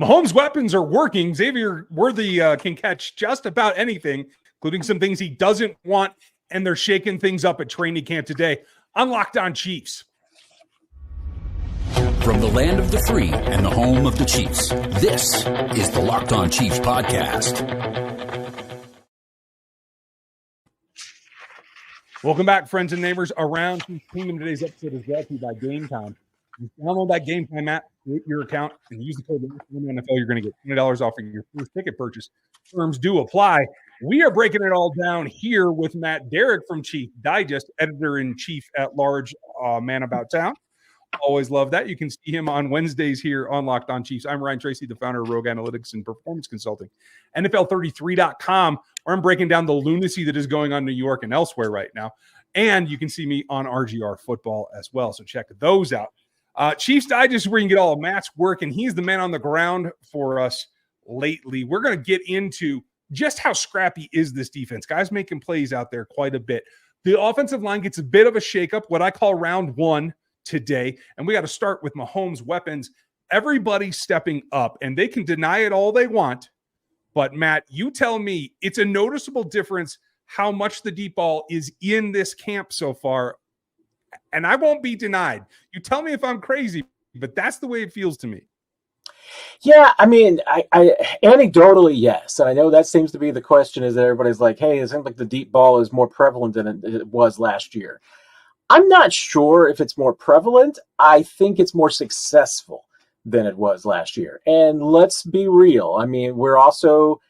Mahomes' weapons are working. Xavier Worthy can catch just about anything, including some things he doesn't want, and they're shaking things up at training camp today on Locked On Chiefs. From the land of the free and the home of the Chiefs, this is the Locked On Chiefs podcast. Welcome back, friends and neighbors around the team. Today's episode is brought to you by Gametime. You download that Gametime app, create your account, and use the code NFL. You're going to get $20 off of your first ticket purchase. Terms do apply. We are breaking it all down here with Matt Derrick from Chief Digest, editor-in-chief at large, man about town. Always love that. You can see him on Wednesdays here on Locked On Chiefs. I'm Ryan Tracy, the founder of Rogue Analytics and Performance Consulting. NFL33.com, where I'm breaking down the lunacy that is going on in New York and elsewhere right now. And you can see me on RGR Football as well. So check those out. Chiefs Digest is where you can get all of Matt's work, and he's the man on the ground for us lately. We're going to get into just how scrappy is this defense. Guys making plays out there quite a bit. The offensive line gets a bit of a shakeup, what I call round one today, and we got to start with Mahomes' weapons. Everybody's stepping up, and they can deny it all they want. But, Matt, you tell me, it's a noticeable difference how much the deep ball is in this camp so far. And I won't be denied. You tell me if I'm crazy, but that's the way it feels to me. Yeah, I mean, I anecdotally, yes. And I know that seems to be the question, is that everybody's like, hey, it seems like the deep ball is more prevalent than it was last year. I'm not sure if it's more prevalent. I think it's more successful than it was last year. And let's be real. I mean, we're also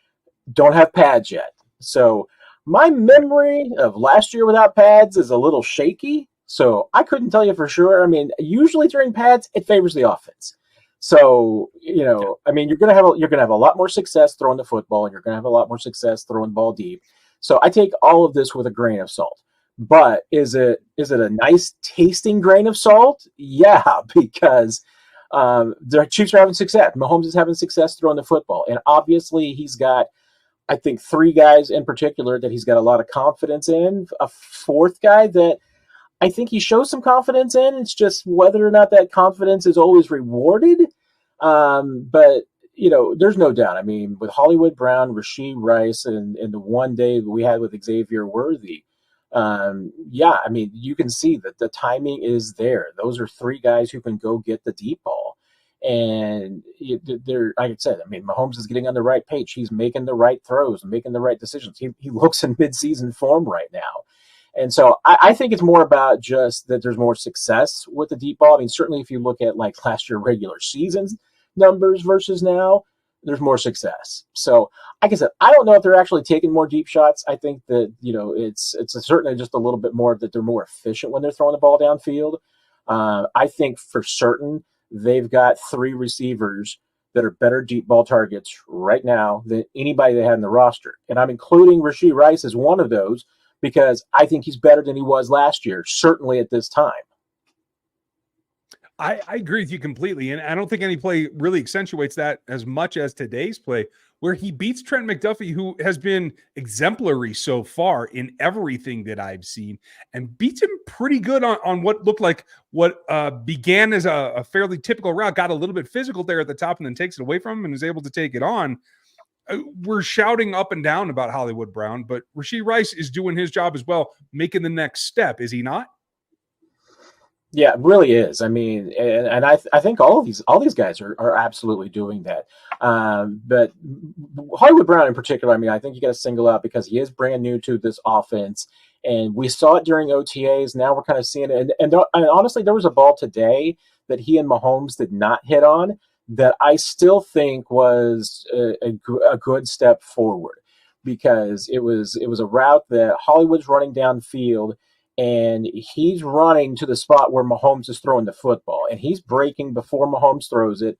don't have pads yet. So my memory of last year without pads is a little shaky. So I couldn't tell you for sure. I mean, usually during pads, it favors the offense. So, you know, I mean, you're gonna have a lot more success throwing the football, and you're gonna have a lot more success throwing the ball deep. So I take all of this with a grain of salt. But is it a nice tasting grain of salt? Yeah, because the Chiefs are having success. Mahomes is having success throwing the football, and obviously he's got, I think, three guys in particular that he's got a lot of confidence in. A fourth guy that I think he shows some confidence in. It's just whether or not that confidence is always rewarded. But, you know, there's no doubt. I mean, with Hollywood Brown, Rashee Rice, and the one day we had with Xavier Worthy, yeah, I mean, you can see that the timing is there. Those are three guys who can go get the deep ball. And they're, like I said, I mean, Mahomes is getting on the right page. He's making the right throws, making the right decisions. He looks in midseason form right now. And so I think it's more about just that there's more success with the deep ball. I mean, certainly if you look at like last year regular season numbers versus now, there's more success. So like I said, I don't know if they're actually taking more deep shots. I think that, you know, it's certainly just a little bit more that they're more efficient when they're throwing the ball downfield. I think for certain they've got three receivers that are better deep ball targets right now than anybody they had in the roster. And I'm including Rashee Rice as one of those, because I think he's better than he was last year, certainly at this time. I agree with you completely, and I don't think any play really accentuates that as much as today's play, where he beats Trent McDuffie, who has been exemplary so far in everything that I've seen, and beats him pretty good on what looked like what began as a fairly typical route, got a little bit physical there at the top and then takes it away from him and is able to take it on. We're shouting up and down about Hollywood Brown, but Rashee Rice is doing his job as well, making the next step, is he not? Yeah, it really is. I mean, and I think all these guys are absolutely doing that. But Hollywood Brown in particular, I mean, I think you got to single out because he is brand new to this offense, and we saw it during OTAs. Now we're kind of seeing it, and honestly, there was a ball today that he and Mahomes did not hit on that I still think was a good step forward, because it was a route that Hollywood's running downfield, and he's running to the spot where Mahomes is throwing the football, and he's breaking before Mahomes throws it.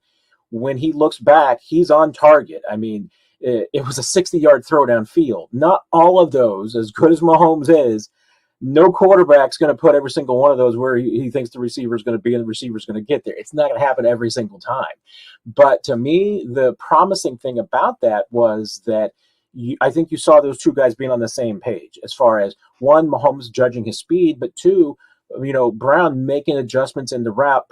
When he looks back, he's on target. I mean, it was a 60-yard throw downfield. Not all of those, as good as Mahomes is, no quarterback's going to put every single one of those where he thinks the receiver is going to be and the receiver is going to get there. It's not going to happen every single time. But to me, the promising thing about that was that I think you saw those two guys being on the same page as far as, one, Mahomes judging his speed, but two, Brown making adjustments in the route,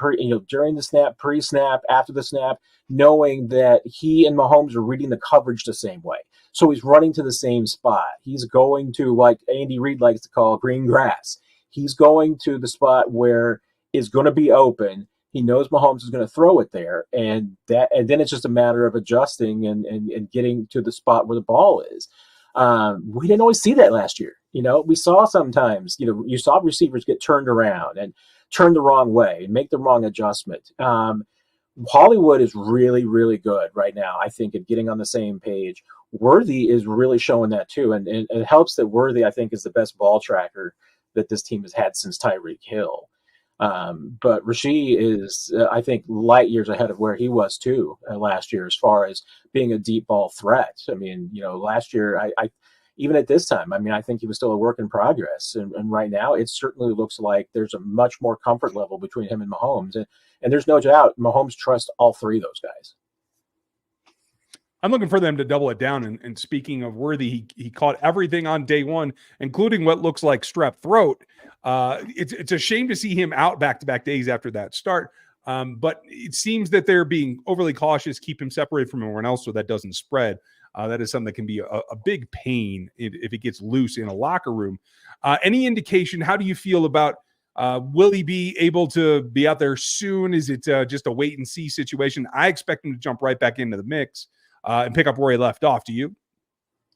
during the snap, pre-snap, after the snap, knowing that he and Mahomes are reading the coverage the same way. So he's running to the same spot. He's going to, like Andy Reid likes to call, green grass. He's going to the spot where it's going to be open. He knows Mahomes is going to throw it there, and then it's just a matter of adjusting and getting to the spot where the ball is. We didn't always see that last year. We saw sometimes, you saw receivers get turned around and turn the wrong way and make the wrong adjustment. Hollywood is really, really good right now, I think, at getting on the same page. Worthy is really showing that too. And it helps that Worthy, I think, is the best ball tracker that this team has had since Tyreek Hill. But Rasheed is, I think, light years ahead of where he was too last year as far as being a deep ball threat. I mean, last year, I even at this time, I think he was still a work in progress. And right now, it certainly looks like there's a much more comfort level between him and Mahomes. And there's no doubt Mahomes trusts all three of those guys. I'm looking for them to double it down. And speaking of Worthy, he caught everything on day one, including what looks like strep throat. It's a shame to see him out back-to-back days after that start. But it seems that they're being overly cautious, keep him separated from everyone else so that doesn't spread. That is something that can be a big pain if it gets loose in a locker room. Any indication, how do you feel about will he be able to be out there soon? Is it just a wait-and-see situation? I expect him to jump right back into the mix and pick up where he left off. Do you?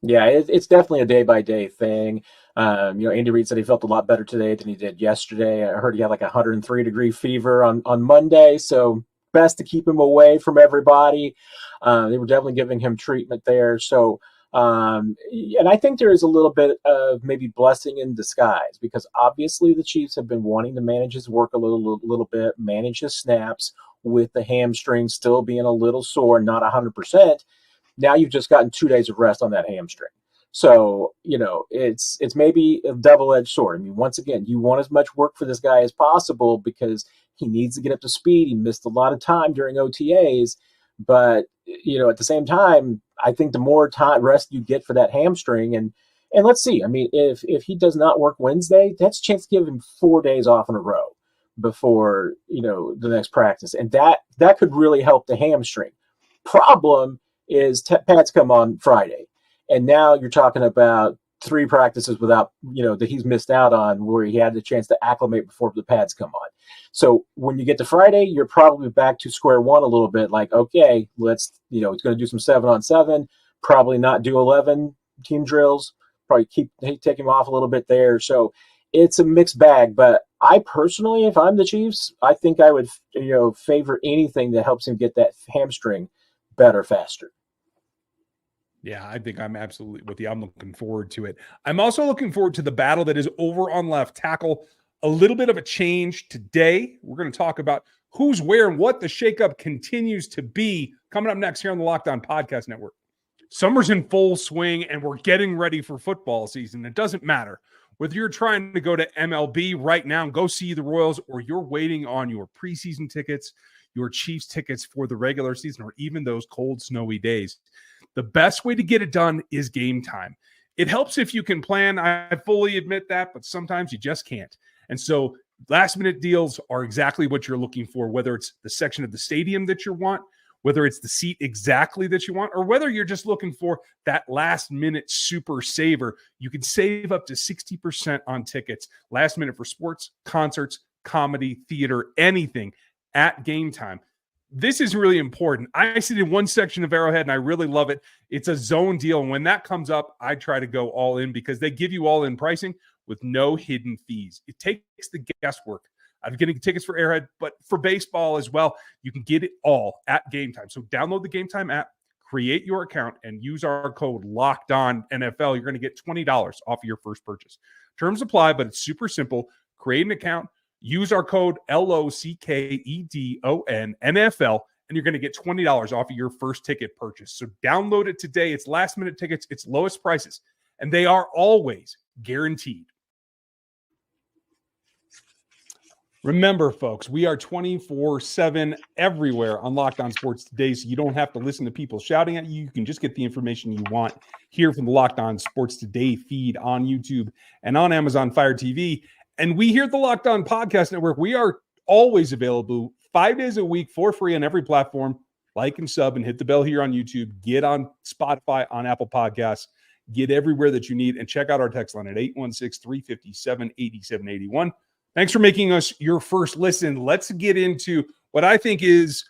Yeah, it's definitely a day-by-day thing. Andy Reid said he felt a lot better today than he did yesterday. I heard he had like a 103-degree fever on Monday, so best to keep him away from everybody. They were definitely giving him treatment there. So, and I think there is a little bit of maybe blessing in disguise because obviously the Chiefs have been wanting to manage his work a little bit, manage his snaps with the hamstring still being a little sore, not 100%. Now you've just gotten 2 days of rest on that hamstring. So, it's maybe a double-edged sword. I mean, once again, you want as much work for this guy as possible because he needs to get up to speed. He missed a lot of time during OTAs. But, at the same time, I think the more time rest you get for that hamstring, and let's see, I mean, if he does not work Wednesday, that's a chance to give him 4 days off in a row before, the next practice. And that could really help the hamstring. Problem is pads come on Friday. And now you're talking about 3 practices without, that he's missed out on where he had the chance to acclimate before the pads come on. So when you get to Friday, you're probably back to square one a little bit. Like, okay, let's, he's going to do some 7-on-7, probably not do 11 team drills, probably take him off a little bit there. So it's a mixed bag. But I personally, if I'm the Chiefs, I think I would, favor anything that helps him get that hamstring better, faster. Yeah, I think I'm absolutely with you. I'm looking forward to it. I'm also looking forward to the battle that is over on left tackle. A little bit of a change today. We're going to talk about who's where and what the shakeup continues to be coming up next here on the Locked On Podcast Network. Summer's in full swing and we're getting ready for football season. It doesn't matter whether you're trying to go to MLB right now and go see the Royals or you're waiting on your preseason tickets, your Chiefs tickets for the regular season, or even those cold, snowy days. The best way to get it done is Gametime. It helps if you can plan. I fully admit that, but sometimes you just can't. And so last-minute deals are exactly what you're looking for, whether it's the section of the stadium that you want, whether it's the seat exactly that you want, or whether you're just looking for that last-minute super saver. You can save up to 60% on tickets, last minute for sports, concerts, comedy, theater, anything at Gametime. This is really important. I sit in one section of Arrowhead, and I really love it. It's a zone deal, and when that comes up, I try to go all in because they give you all-in pricing with no hidden fees. It takes the guesswork out of getting tickets for Arrowhead, but for baseball as well. You can get it all at Gametime. So download the Gametime app, create your account, and use our code LOCKEDONNFL. You're going to get $20 off of your first purchase. Terms apply, but it's super simple. Create an account. Use our code LOCKEDONNFL, and you're going to get $20 off of your first ticket purchase. So download it today. It's last-minute tickets. It's lowest prices, and they are always guaranteed. Remember, folks, we are 24/7 everywhere on Locked On Sports Today, so you don't have to listen to people shouting at you. You can just get the information you want here from the Locked On Sports Today feed on YouTube and on Amazon Fire TV. And we here at the Locked On Podcast Network, we are always available 5 days a week for free on every platform. Like and sub and hit the bell here on YouTube. Get on Spotify, on Apple Podcasts. Get everywhere that you need. And check out our text line at 816-357-8781. Thanks for making us your first listen. Let's get into what I think is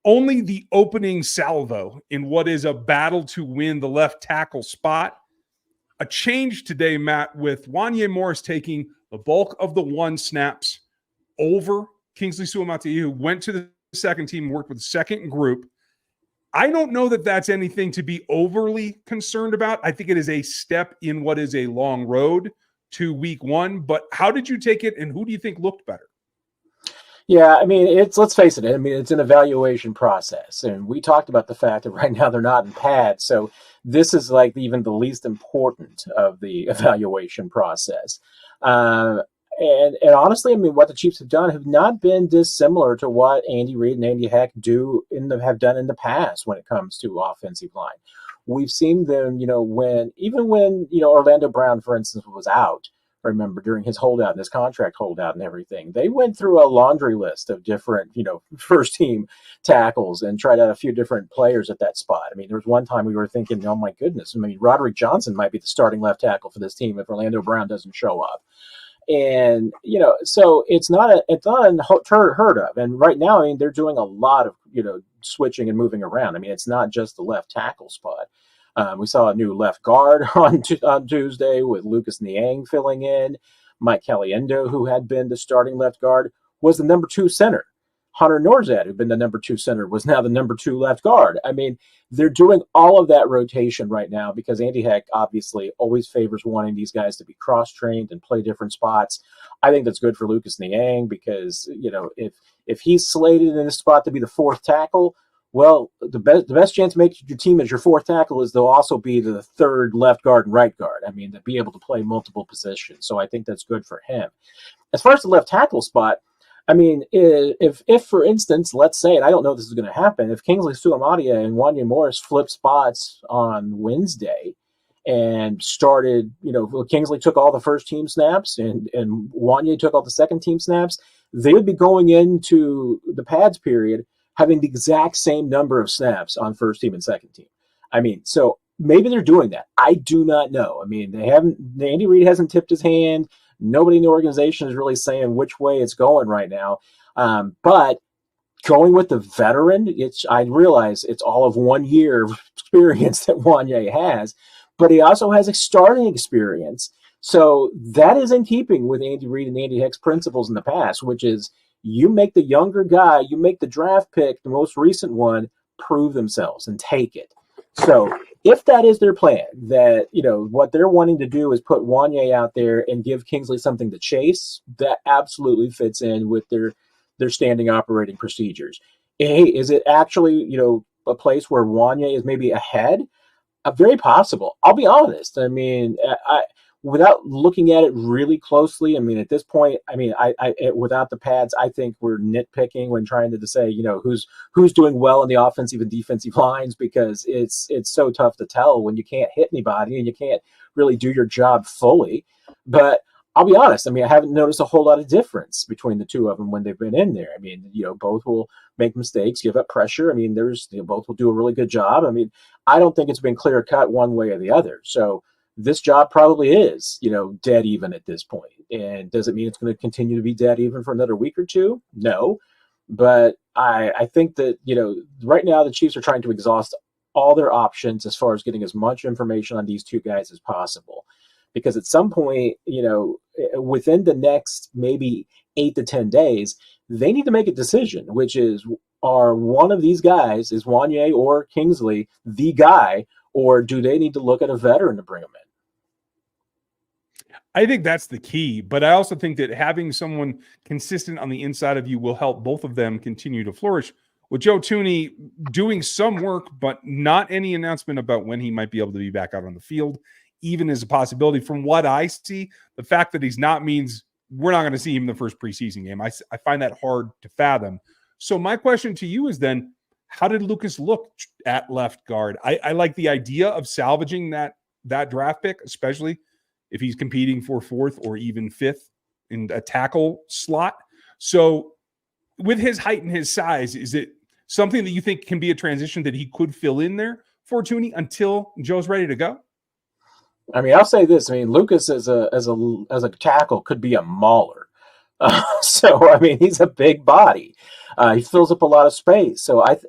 only the opening salvo in what is a battle to win the left tackle spot. A change today, Matt, with Wanya Morris taking the bulk of the one snaps over Kingsley Suamataia, who went to the second team and worked with the second group. I don't know that that's anything to be overly concerned about. I think it is a step in what is a long road to week one. But how did you take it, and who do you think looked better? Yeah, I mean, let's face it. I mean, it's an evaluation process, and we talked about the fact that right now they're not in pads, so this is like even the least important of the evaluation process. And honestly, I mean, what the Chiefs have done have not been dissimilar to what Andy Reid and Andy Heck have done in the past when it comes to offensive line. We've seen them, when Orlando Brown, for instance, was out. Remember, during his holdout and his contract holdout and everything, they went through a laundry list of different, first team tackles and tried out a few different players at that spot. I mean, there was one time we were thinking, oh my goodness, I mean, Roderick Johnson might be the starting left tackle for this team if Orlando Brown doesn't show up. And, so it's not unheard of. And right now, I mean, they're doing a lot of, switching and moving around. I mean, it's not just the left tackle spot. We saw a new left guard on Tuesday with Lucas Niang filling in. Mike Caliendo, who had been the starting left guard, was the number 2 center. Hunter Norzad, who'd been the number 2 center, was now the number 2 left guard. I mean, they're doing all of that rotation right now because Andy Heck obviously always favors wanting these guys to be cross-trained and play different spots. I think that's good for Lucas Niang because, if he's slated in this spot to be the 4th tackle, well, the best chance to make your team as your 4th tackle is they'll also be the 3rd left guard and right guard. I mean, to be able to play multiple positions. So I think that's good for him. As far as the left tackle spot, I mean, if for instance, let's say, and I don't know if this is going to happen, if Kingsley Suamataia and Wanya Morris flip spots on Wednesday and started, Kingsley took all the first team snaps and Wanya took all the second team snaps, they would be going into the pads period having the exact same number of snaps on first team and second team. I mean, so maybe they're doing that. I do not know. I mean, Andy Reid hasn't tipped his hand. Nobody in the organization is really saying which way it's going right now. But going with the veteran, I realize it's all of 1 year of experience that Wanya has, but he also has a starting experience. So that is in keeping with Andy Reid and Andy Heck's principles in the past, which is you make the younger guy, you make the draft pick, the most recent one, prove themselves and take it. So if that is their plan, that, what they're wanting to do is put Wanya out there and give Kingsley something to chase, that absolutely fits in with their standing operating procedures. Hey, is it actually, a place where Wanya is maybe ahead? Very possible. I'll be honest. I mean, without looking at it really closely, I mean, at this point, I mean, without the pads, I think we're nitpicking when trying to say, who's doing well in the offensive and defensive lines, because it's so tough to tell when you can't hit anybody and you can't really do your job fully. But I'll be honest, I mean, I haven't noticed a whole lot of difference between the two of them when they've been in there. I mean, both will make mistakes, give up pressure. I mean, both will do a really good job. I mean, I don't think it's been clear cut one way or the other. So this job probably is, dead even at this point. And does it mean it's going to continue to be dead even for another week or two? No. But I think that, right now the Chiefs are trying to exhaust all their options as far as getting as much information on these two guys as possible. Because at some point, within the next maybe 8 to 10 days, they need to make a decision, which is, are one of these guys, is Wanya or Kingsley the guy, or do they need to look at a veteran to bring him in? I think that's the key, but I also think that having someone consistent on the inside of you will help both of them continue to flourish. With Joe Thuney doing some work, but not any announcement about when he might be able to be back out on the field, even as a possibility. From what I see, the fact that he's not means we're not going to see him in the first preseason game. I find that hard to fathom. So my question to you is then, how did Lucas look at left guard? I like the idea of salvaging that draft pick, especially if he's competing for 4th or even 5th in a tackle slot. So with his height and his size, is it something that you think can be a transition that he could fill in there for Thuney until Joe's ready to go? I mean, I'll say this. I mean, Lucas as a tackle could be a mauler. So I mean, he's a big body. He fills up a lot of space. So he's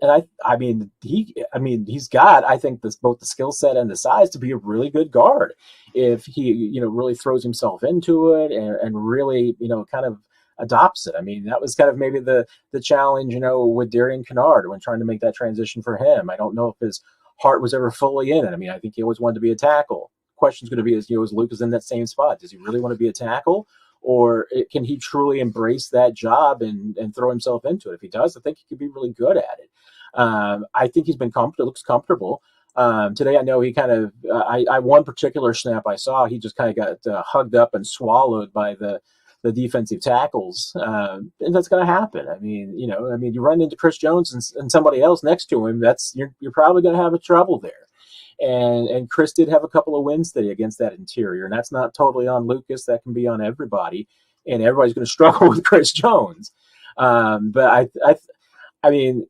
got, I think, both the skill set and the size to be a really good guard if he, really throws himself into it and really, kind of adopts it. I mean, that was kind of maybe the challenge, with Darian Kennard when trying to make that transition for him. I don't know if his heart was ever fully in it. I mean, I think he always wanted to be a tackle. Question's going to be is Lucas in that same spot? Does he really want to be a tackle? Or can he truly embrace that job and throw himself into it? If he does, I think he could be really good at it. I think he's been comfortable, looks comfortable. Today, I know he kind of, I one particular snap I saw, he just kind of got hugged up and swallowed by the defensive tackles. And that's going to happen. I mean, you run into Chris Jones and somebody else next to him, you're probably going to have a trouble there. And Chris did have a couple of wins today against that interior, and that's not totally on Lucas. That can be on everybody, and everybody's going to struggle with Chris Jones. But I mean,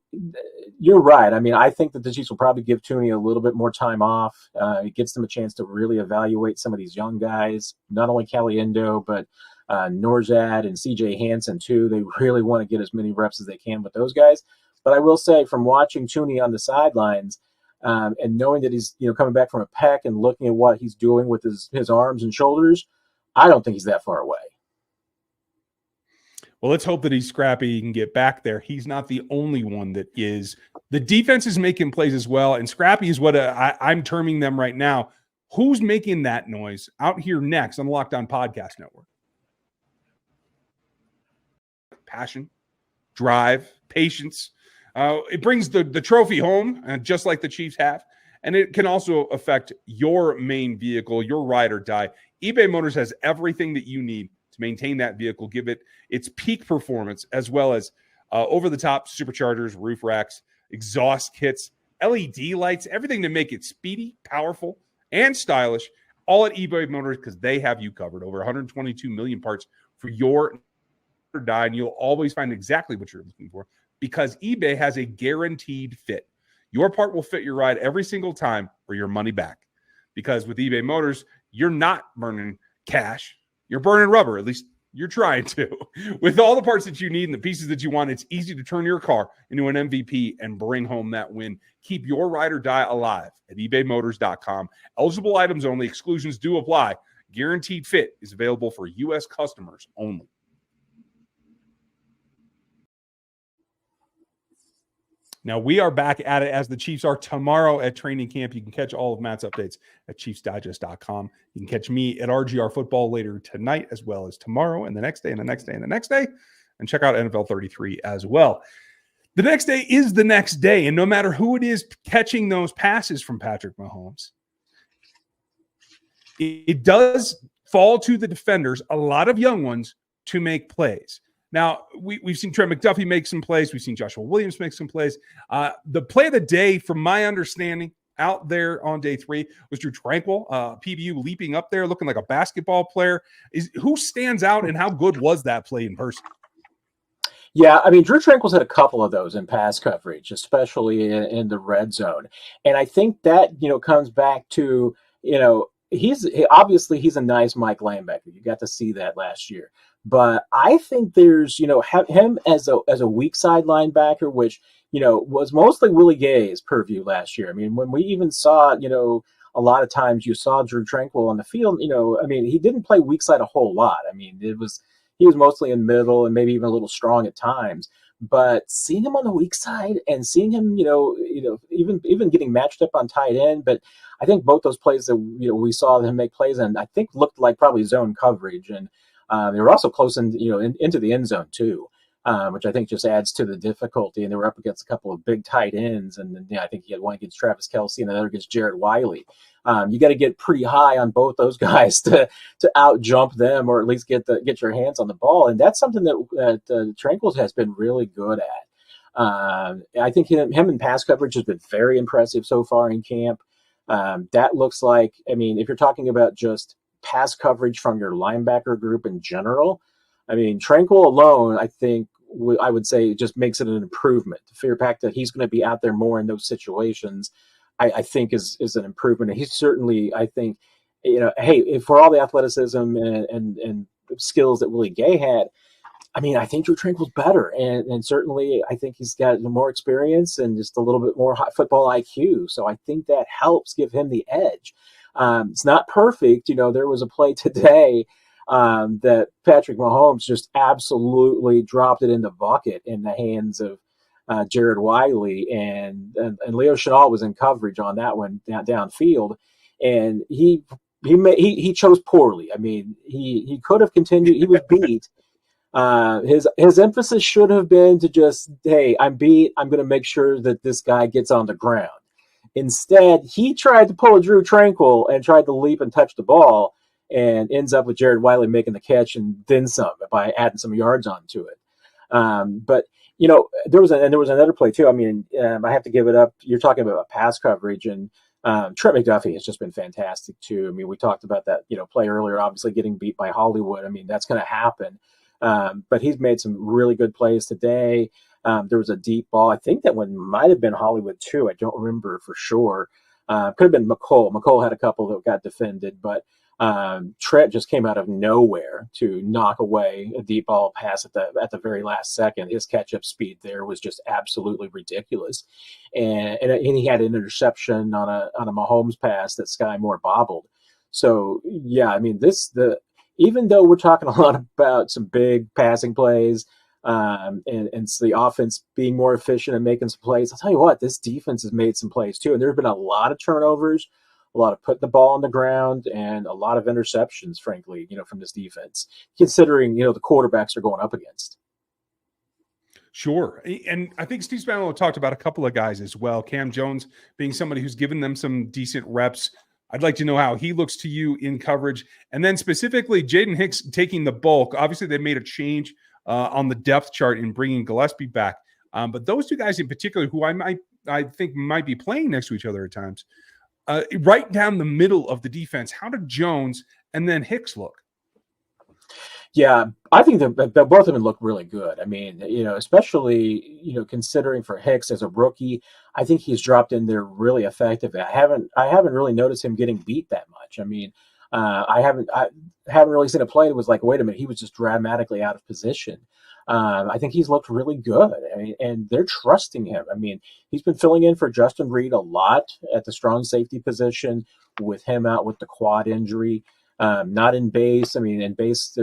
you're right. I mean, I think that the Chiefs will probably give Thuney a little bit more time off. It gives them a chance to really evaluate some of these young guys, not only Caliendo, but Norzad and CJ Hansen too. They really want to get as many reps as they can with those guys. But I will say, from watching Thuney on the sidelines, and knowing that he's coming back from a pec and looking at what he's doing with his arms and shoulders, I don't think he's that far away. Well, let's hope that he's scrappy. He can get back there. He's not the only one that is. The defense is making plays as well, and scrappy is what I'm terming them right now. Who's making that noise out here next on the Locked On Podcast Network? Passion, drive, patience. It brings the trophy home, just like the Chiefs have, and it can also affect your main vehicle, your ride or die. eBay Motors has everything that you need to maintain that vehicle, give it its peak performance, as well as over-the-top superchargers, roof racks, exhaust kits, LED lights, everything to make it speedy, powerful, and stylish, all at eBay Motors, because they have you covered. Over 122 million parts for your ride or die, and you'll always find exactly what you're looking for, because eBay has a guaranteed fit. Your part will fit your ride every single time or your money back. Because with eBay Motors, you're not burning cash. You're burning rubber. At least you're trying to. With all the parts that you need and the pieces that you want, it's easy to turn your car into an MVP and bring home that win. Keep your ride or die alive at ebaymotors.com. Eligible items only. Exclusions do apply. Guaranteed fit is available for U.S. customers only. Now, we are back at it as the Chiefs are tomorrow at training camp. You can catch all of Matt's updates at ChiefsDigest.com. You can catch me at RGR Football later tonight, as well as tomorrow and the next day and the next day and the next day. And check out NFL 33 as well. The next day is the next day, and no matter who it is catching those passes from Patrick Mahomes, it does fall to the defenders, a lot of young ones, to make plays. Now, we've seen Trent McDuffie make some plays. We've seen Joshua Williams make some plays. The play of the day, from my understanding, out there on day 3 was Drew Tranquill, PBU leaping up there, looking like a basketball player. Who stands out, and how good was that play in person? Yeah, I mean, Drew Tranquill's had a couple of those in pass coverage, especially in the red zone. And I think that, comes back to, he's a nice Mike linebacker. You got to see that last year. But I think there's, him as a weak side linebacker, which, was mostly Willie Gay's purview last year. I mean, when we even saw, a lot of times you saw Drew Tranquill on the field, he didn't play weak side a whole lot. I mean, he was mostly in middle and maybe even a little strong at times. But seeing him on the weak side and seeing him, even getting matched up on tight end, but I think both those plays that we saw him make plays and I think looked like probably zone coverage, and they were also close into the end zone too, which I think just adds to the difficulty. And they were up against a couple of big tight ends, and then I think he had one against Travis Kelce and another against Jared Wiley. You got to get pretty high on both those guys to out jump them, or at least get your hands on the ball. And that's something that Tranquill has been really good at. I think him in pass coverage has been very impressive so far in camp. That looks like, if you're talking about just pass coverage from your linebacker group in general, I mean, Tranquil alone, I think I would say just makes it an improvement. The fact that he's going to be out there more in those situations, I think is an improvement. And he's certainly, I think, hey, for all the athleticism and skills that Willie Gay had, I mean, I think Drew Tranquil's better, and certainly I think he's got more experience and just a little bit more football IQ. So I think that helps give him the edge. It's not perfect. There was a play today that Patrick Mahomes just absolutely dropped it in the bucket in the hands of Jared Wiley, and Leo Chenal was in coverage on that one downfield, and he chose poorly. I mean, he could have continued. He was beat. His emphasis should have been to just, hey, I'm beat. I'm going to make sure that this guy gets on the ground. Instead, he tried to pull a Drew Tranquil and tried to leap and touch the ball, and ends up with Jared Wiley making the catch and then some by adding some yards onto it. But there was another play too. I mean, I have to give it up. You're talking about pass coverage, and Trent McDuffie has just been fantastic too. I mean, we talked about that play earlier. Obviously, getting beat by Hollywood. I mean, that's going to happen. But he's made some really good plays today. There was a deep ball. I think that one might have been Hollywood too. I don't remember for sure. Could have been McCole. McCole had a couple that got defended, but Trent just came out of nowhere to knock away a deep ball pass at the very last second. His catch-up speed there was just absolutely ridiculous, and he had an interception on a Mahomes pass that Sky Moore bobbled. So yeah, I mean even though we're talking a lot about some big passing plays and the offense being more efficient and making some plays, I'll tell you what, this defense has made some plays too. And there have been a lot of turnovers, a lot of putting the ball on the ground, and a lot of interceptions, frankly, from this defense, considering, the quarterbacks are going up against. Sure. And I think Steve Spagnuolo talked about a couple of guys as well. Cam Jones being somebody who's given them some decent reps. I'd like to know how he looks to you in coverage. And then specifically, Jaden Hicks taking the bulk. Obviously, they made a change on the depth chart in bringing Gillespie back. But those two guys in particular, who I think might be playing next to each other at times, right down the middle of the defense, how did Jones and then Hicks look? Yeah, I think that both of them look really good. I mean, especially, considering for Hicks as a rookie, I think he's dropped in there really effectively. I haven't really noticed him getting beat that much. I mean, I haven't really seen a play that was like, wait a minute, he was just dramatically out of position. I think he's looked really good. I mean, and they're trusting him. I mean, he's been filling in for Justin Reed a lot at the strong safety position with him out with the quad injury. Not in base. I mean, in base,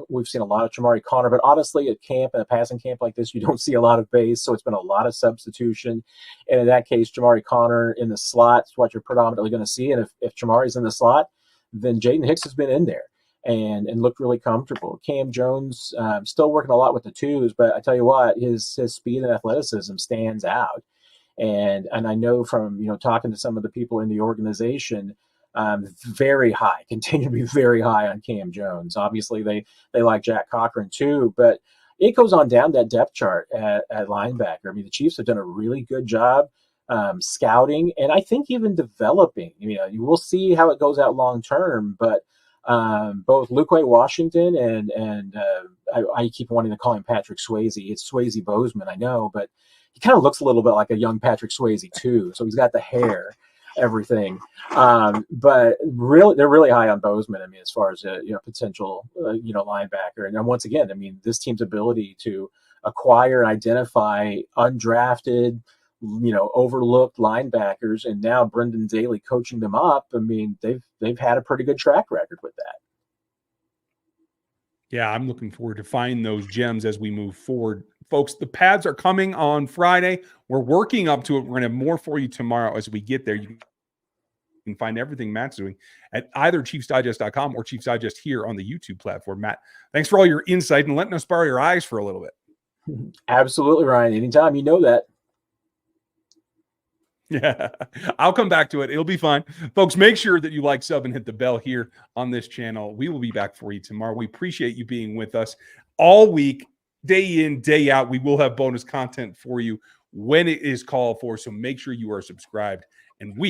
we've seen a lot of Jamari Connor, but honestly, at camp, at a passing camp like this, you don't see a lot of base. So it's been a lot of substitution. And in that case, Jamari Connor in the slot is what you're predominantly going to see. And if Jamari's in the slot, then Jaden Hicks has been in there and looked really comfortable. Cam Jones still working a lot with the twos, but I tell you what, his speed and athleticism stands out. And I know from talking to some of the people in the organization, very high, continue to be very high on Cam Jones. Obviously, they like Jack Cochran too, but it goes on down that depth chart at linebacker. I mean, the Chiefs have done a really good job scouting, and I think even developing. You will see how it goes out long term, but both Luke Washington and I keep wanting to call him Patrick Swayze. It's Swayze Bozeman, I know, but he kind of looks a little bit like a young Patrick Swayze too. So he's got the hair, everything. But really, they're really high on Bozeman. I mean, as far as a potential linebacker. And once again, I mean, this team's ability to acquire and identify undrafted, overlooked linebackers, and now Brendan Daly coaching them up. I mean, they've had a pretty good track record with that. Yeah, I'm looking forward to find those gems as we move forward. Folks, the pads are coming on Friday. We're working up to it. We're going to have more for you tomorrow as we get there. You can find everything Matt's doing at either ChiefsDigest.com or Chiefs Digest here on the YouTube platform. Matt, thanks for all your insight and letting us borrow your eyes for a little bit. Absolutely, Ryan. Anytime, you know that. Yeah, I'll come back to it. It'll be fine. Folks, make sure that you like, sub, and hit the bell here on this channel. We will be back for you tomorrow. We appreciate you being with us all week, day in, day out. We will have bonus content for you when it is called for, so make sure you are subscribed. And we